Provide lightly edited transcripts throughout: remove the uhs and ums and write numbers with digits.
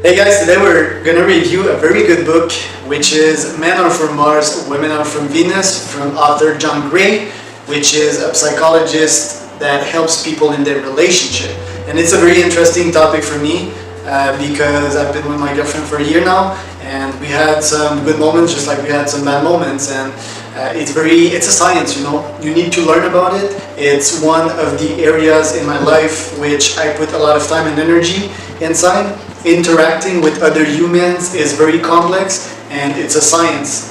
Hey guys, today we're gonna review a very good book, which is Men Are From Mars, Women Are From Venus, from author John Gray, which is a psychologist that helps people in their relationship. And it's a very interesting topic for me because I've been with my girlfriend for a year now, and we had some good moments just like we had some bad moments. And it's a science, you know. You need to learn about it. It's one of the areas in my life which I put a lot of time and energy inside. Interacting with other humans is very complex, and it's a science.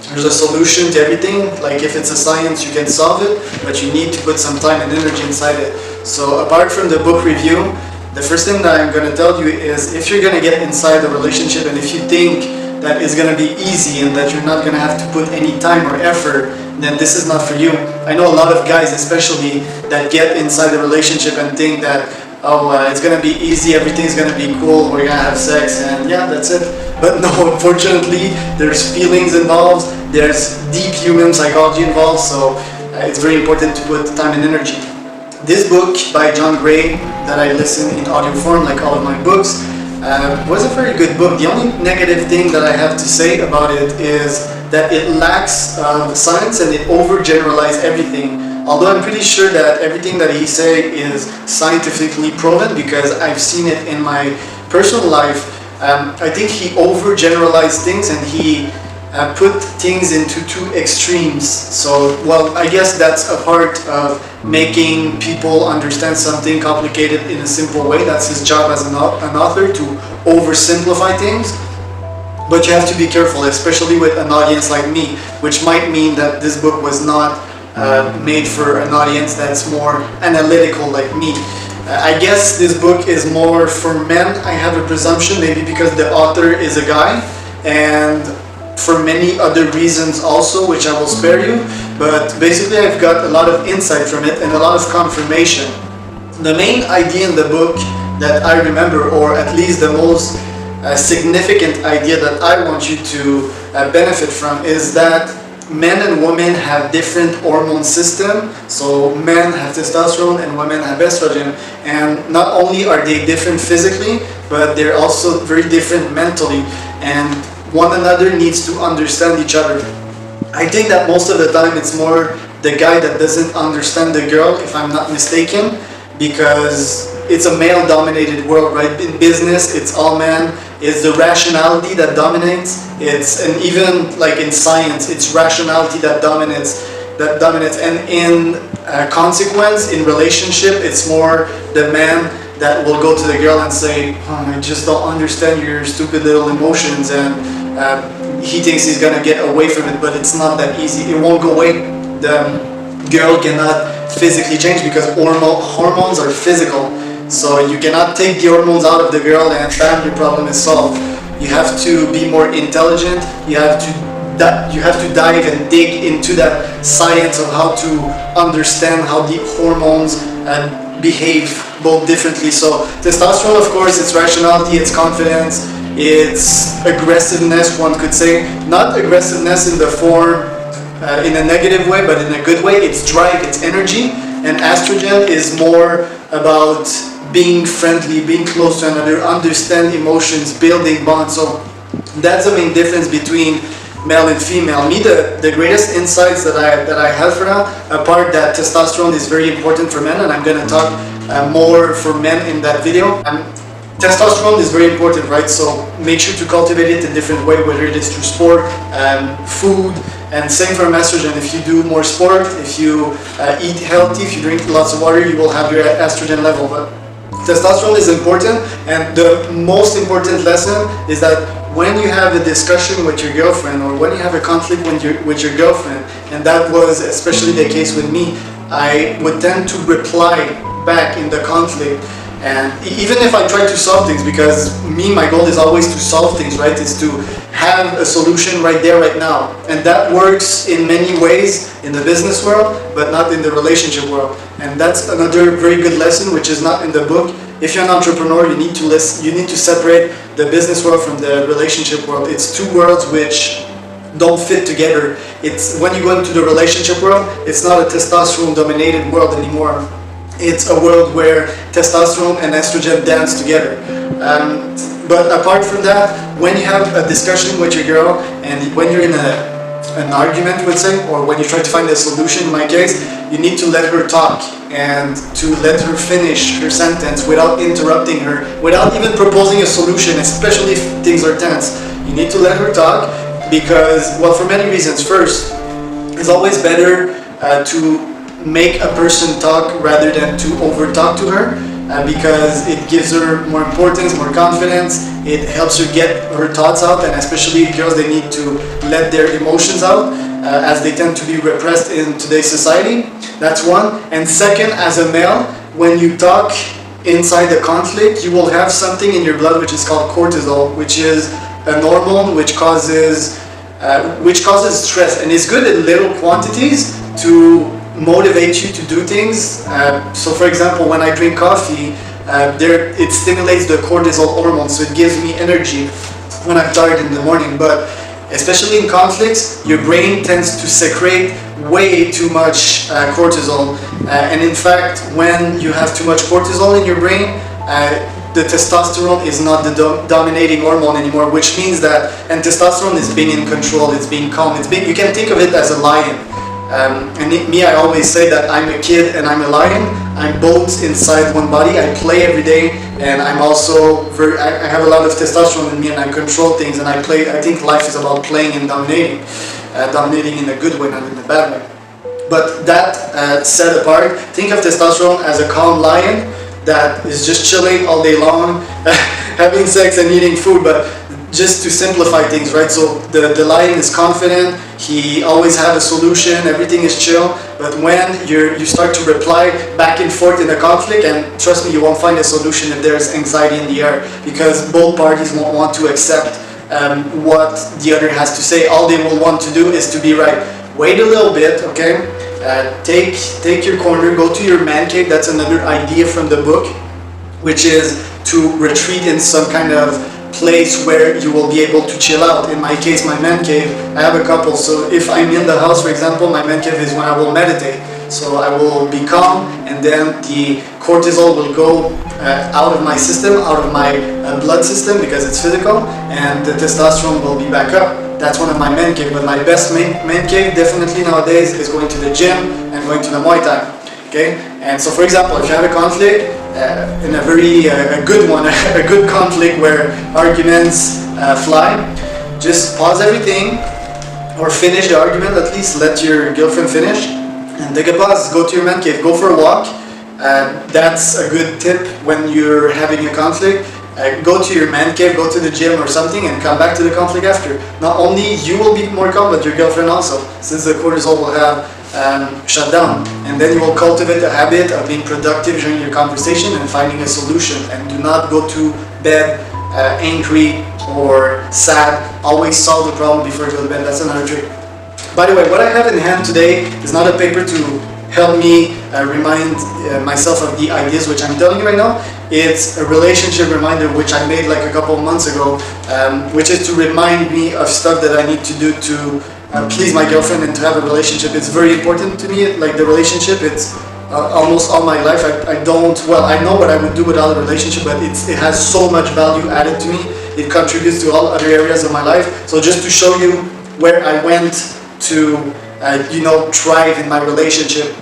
There's a solution to everything. Like if it's a science, you can solve it, but you need to put some time and energy inside it. So apart from the book review, the first thing that I'm going to tell you is if you're going to get inside a relationship and if you think that it's going to be easy and that you're not going to have to put any time or effort, then this is not for you. I know a lot of guys especially that get inside a relationship and think that it's gonna be easy, everything's gonna be cool, we're gonna have sex, and yeah, that's it. But no, unfortunately, there's feelings involved, there's deep human psychology involved, so it's very important to put time and energy. This book by John Gray that I listen in audio form, like all of my books, was a very good book. The only negative thing that I have to say about it is that it lacks science and it overgeneralizes everything. Although I'm pretty sure that everything that he said is scientifically proven because I've seen it in my personal life. I think he overgeneralized things and he put things into two extremes. So, well, I guess that's a part of making people understand something complicated in a simple way. That's his job as an author, to oversimplify things. But you have to be careful, especially with an audience like me, which might mean that this book was not made for an audience that's more analytical like me. I guess this book is more for men. I have a presumption, maybe because the author is a guy, and for many other reasons also, which I will spare you. But basically I've got a lot of insight from it and a lot of confirmation. The main idea in the book that I remember, or at least the most significant idea that I want you to benefit from, is that men and women have different hormone system. So men have testosterone and women have estrogen, and not only are they different physically, but they're also very different mentally, and one another needs to understand each other. I think that most of the time it's more the guy that doesn't understand the girl, if I'm not mistaken, because it's a male dominated world, right? In business it's all men. It's the rationality that dominates. And even like in science, it's rationality that dominates. And in consequence, in relationship, it's more the man that will go to the girl and say, I just don't understand your stupid little emotions, and he thinks he's gonna get away from it, but it's not that easy. It won't go away. The girl cannot physically change because hormones are physical. So you cannot take the hormones out of the girl and bam, your problem is solved. You have to be more intelligent. You have to dive and dig into that science of how to understand how the hormones behave both differently. So testosterone, of course, it's rationality, it's confidence, it's aggressiveness, one could say. Not aggressiveness in the form in a negative way, but in a good way. It's drive, it's energy. And estrogen is more about being friendly, being close to another, understand emotions, building bonds. So that's the main difference between male and female. Me, the greatest insights that I have for now, apart that testosterone is very important for men, and I'm going to talk more for men in that video. Testosterone is very important, right? So make sure to cultivate it in a different way, whether it is through sport, food, and same for estrogen. If you do more sport, if you eat healthy, if you drink lots of water, you will have your estrogen level. But testosterone is important, and the most important lesson is that when you have a discussion with your girlfriend, or when you have a conflict with your girlfriend, and that was especially the case with me, I would tend to reply back in the conflict. And even if I try to solve things, because my goal is always to solve things, right? Is to have a solution right there, right now. And that works in many ways in the business world, but not in the relationship world. And that's another very good lesson, which is not in the book. If you're an entrepreneur, you need to separate the business world from the relationship world. It's two worlds which don't fit together. It's when you go into the relationship world, it's not a testosterone dominated world anymore. It's a world where testosterone and estrogen dance together. But apart from that, when you have a discussion with your girl and when you're in an argument, would say, or when you try to find a solution, in my case, you need to let her talk and to let her finish her sentence without interrupting her, without even proposing a solution, especially if things are tense. You need to let her talk because, well, for many reasons. First, it's always better to make a person talk rather than to over talk to her. Because it gives her more importance, more confidence, it helps her get her thoughts out, and especially girls, they need to let their emotions out as they tend to be repressed in today's society. That's one. And second, as a male, when you talk inside the conflict, you will have something in your blood which is called cortisol, which is a hormone which causes stress, and it's good in little quantities to motivate you to do things. So for example, when I drink coffee, it stimulates the cortisol hormone, so it gives me energy when I'm tired in the morning. But especially in conflicts, your brain tends to secrete way too much cortisol, and in fact, when you have too much cortisol in your brain, the testosterone is not the dominating hormone anymore, which means that, and testosterone is being in control, it's being calm, you can think of it as a lion. I always say that I'm a kid and I'm a lion. I'm both inside one body. I play every day, and I'm also I have a lot of testosterone in me, and I control things, and I play. I think life is about playing and dominating in a good way, not in a bad way. But that set apart, think of testosterone as a calm lion that is just chilling all day long, having sex and eating food, but just to simplify things, right? So the lion is confident, he always has a solution, everything is chill, but when you start to reply back and forth in a conflict, and trust me, you won't find a solution if there's anxiety in the air, because both parties won't want to accept what the other has to say. All they will want to do is to be right. Wait a little bit, okay? Take your corner, go to your man cave. That's another idea from the book, which is to retreat in some kind of place where you will be able to chill out. In my case, my man cave, I have a couple, so if I'm in the house, for example, my man cave is when I will meditate. So I will be calm, and then the cortisol will go out of my system, out of my blood system, because it's physical, and the testosterone will be back up. That's one of my man cave, but my best man cave definitely nowadays is going to the gym and going to the Muay Thai. Okay? And so for example, if you have a conflict, in a very a good one, a good conflict where arguments fly, just pause everything or finish the argument, at least let your girlfriend finish, and take a pause, go to your man cave, go for a walk. That's a good tip when you're having a conflict. Go to your man cave, go to the gym or something, and come back to the conflict after. Not only you will be more calm, but your girlfriend also, since the cortisol will have shut down. And then you will cultivate a habit of being productive during your conversation and finding a solution. And do not go to bed angry or sad. Always solve the problem before you go to bed. That's another trick. By the way, what I have in hand today is not a paper to help me remind myself of the ideas which I'm telling you right now. It's a relationship reminder which I made like a couple of months ago, which is to remind me of stuff that I need to do to please my girlfriend and to have a relationship. It's very important to me, like the relationship. It's almost all my life. I know what I would do without a relationship, but it has so much value added to me. It contributes to all other areas of my life. So just to show you where I went to thrive in my relationship.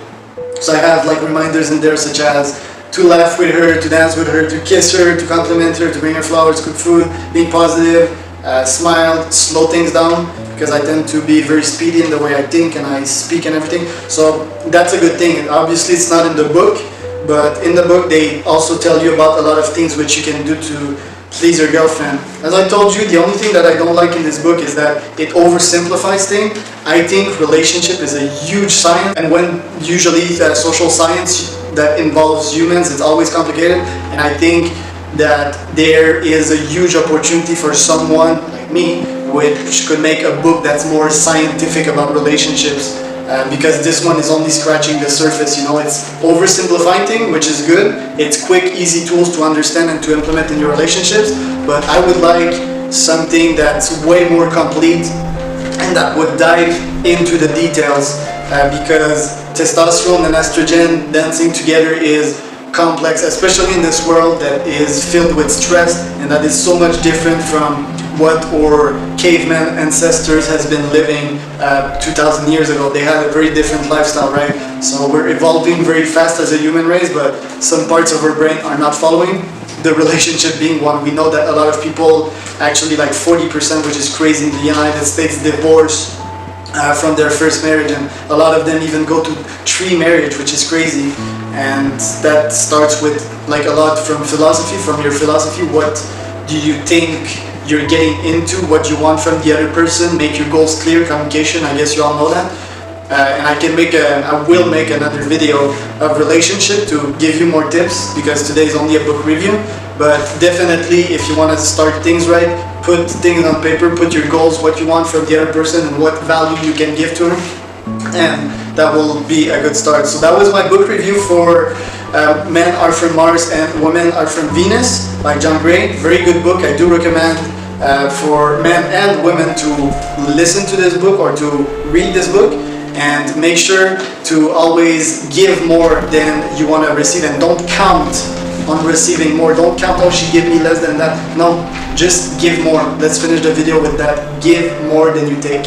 So I have like reminders in there such as to laugh with her, to dance with her, to kiss her, to compliment her, to bring her flowers, cook food, being positive, smile, slow things down, because I tend to be very speedy in the way I think and I speak and everything. So that's a good thing. Obviously it's not in the book, but in the book they also tell you about a lot of things which you can do to please your girlfriend. As I told you, the only thing that I don't like in this book is that it oversimplifies things. I think relationship is a huge science, and when usually social science that involves humans, it's always complicated, and I think that there is a huge opportunity for someone like me which could make a book that's more scientific about relationships. Because this one is only scratching the surface, it's oversimplifying things, which is good. It's quick, easy tools to understand and to implement in your relationships, but I would like something that's way more complete and that would dive into the details, because testosterone and estrogen dancing together is complex, especially in this world that is filled with stress and that is so much different from what our caveman ancestors has been living 2,000 years ago. They had a very different lifestyle, right? So we're evolving very fast as a human race, but some parts of our brain are not following. The relationship being one. We know that a lot of people, actually like 40%, which is crazy in the United States, divorce from their first marriage, and a lot of them even go to 3 marriage, which is crazy. And that starts with like a lot from philosophy, from your philosophy. What do you think you're getting into, what you want from the other person, make your goals clear, communication, I guess you all know that. And I will make another video of relationship to give you more tips, because today is only a book review. But definitely, if you want to start things right, put things on paper, put your goals, what you want from the other person, and what value you can give to them, and that will be a good start. So that was my book review for Men Are From Mars and Women Are From Venus by John Gray. Very good book. I do recommend for men and women to listen to this book or to read this book. And make sure to always give more than you want to receive, and don't count on receiving more. Don't count, oh, she gave me less than that. No, just give more. Let's finish the video with that. Give more than you take.